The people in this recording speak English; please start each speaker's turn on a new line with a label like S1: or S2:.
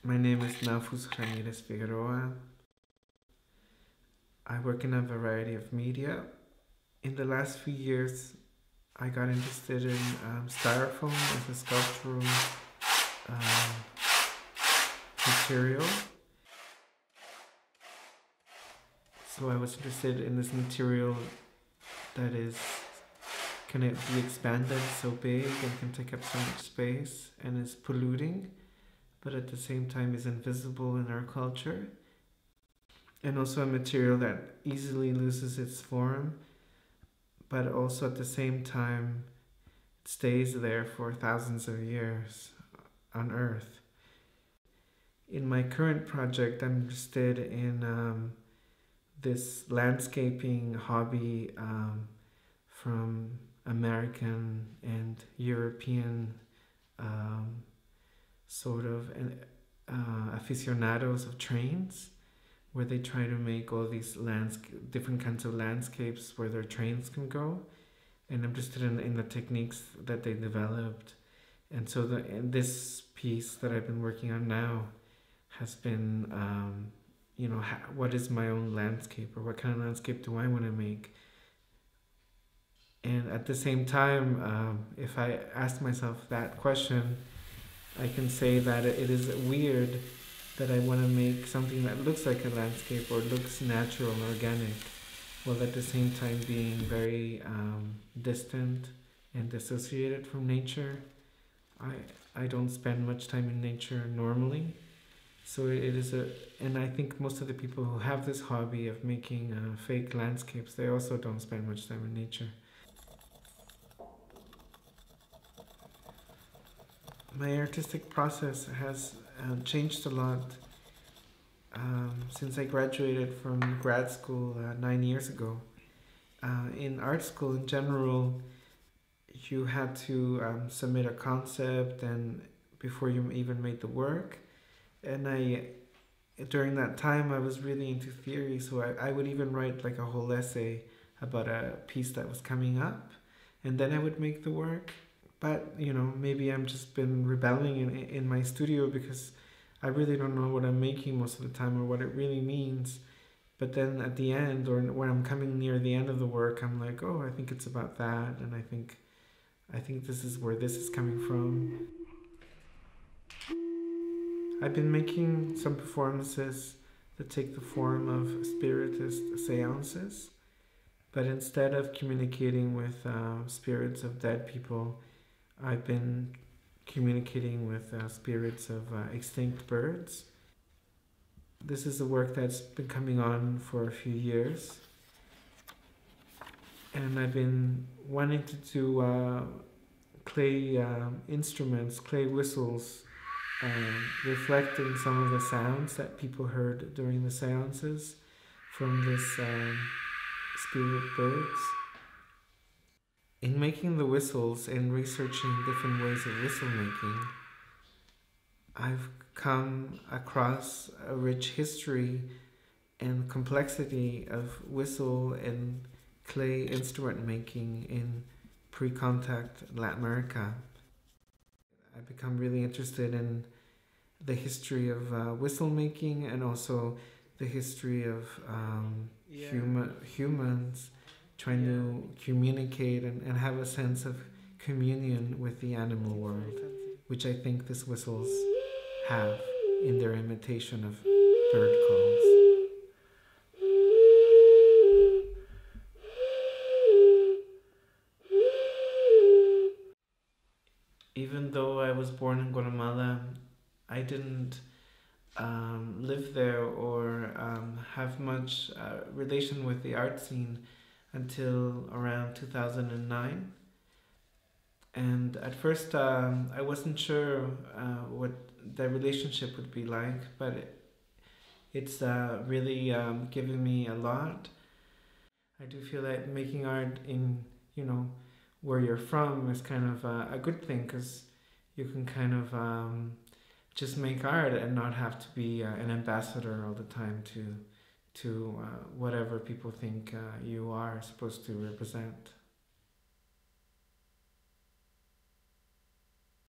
S1: My name is Naufus Ramírez-Figueroa. I work in a variety of media. In the last few years, I got interested in styrofoam as a sculptural um, material. So I was interested in this material that can it be expanded so big and can take up so much space and is polluting, but at the same time is invisible in our culture. And also a material that easily loses its form, but also at the same time stays there for thousands of years on Earth. In my current project, I'm interested in this landscaping hobby from American and European aficionados of trains, where they try to make all these different kinds of landscapes where their trains can go. And I'm interested in the techniques that they developed. And so this piece that I've been working on now has been, what is my own landscape, or what kind of landscape do I want to make? And at the same time, if I ask myself that question, I can say that it is weird that I want to make something that looks like a landscape or looks natural and organic, while at the same time being very distant and dissociated from nature. I don't spend much time in nature normally, so and I think most of the people who have this hobby of making fake landscapes, they also don't spend much time in nature. My artistic process has changed a lot since I graduated from grad school 9 years ago. In art school in general, you had to submit a concept and before you even made the work. And during that time, I was really into theory, so I would even write like a whole essay about a piece that was coming up, and then I would make the work. But maybe I'm just been rebelling in my studio because I really don't know what I'm making most of the time or what it really means. But then at the end, or when I'm coming near the end of the work, I'm like, oh, I think it's about that, and I think this is where this is coming from. I've been making some performances that take the form of spiritist seances, but instead of communicating with spirits of dead people, I've been communicating with spirits of extinct birds. This is a work that's been coming on for a few years, and I've been wanting to do clay instruments, clay whistles, reflecting some of the sounds that people heard during the seances from this spirit birds. In making the whistles and researching different ways of whistle making, I've come across a rich history and complexity of whistle and clay instrument making in pre-contact Latin America. I've become really interested in the history of whistle making and also the history of humans trying to communicate and have a sense of communion with the animal world, which I think these whistles have in their imitation of bird calls. Even though I was born in Guatemala, I didn't live there or have much relation with the art scene until around 2009. And at first I wasn't sure what the relationship would be like, but it's really given me a lot. I do feel that making art in, where you're from is kind of a good thing, because you can kind of just make art and not have to be an ambassador all the time to whatever people think you are supposed to represent.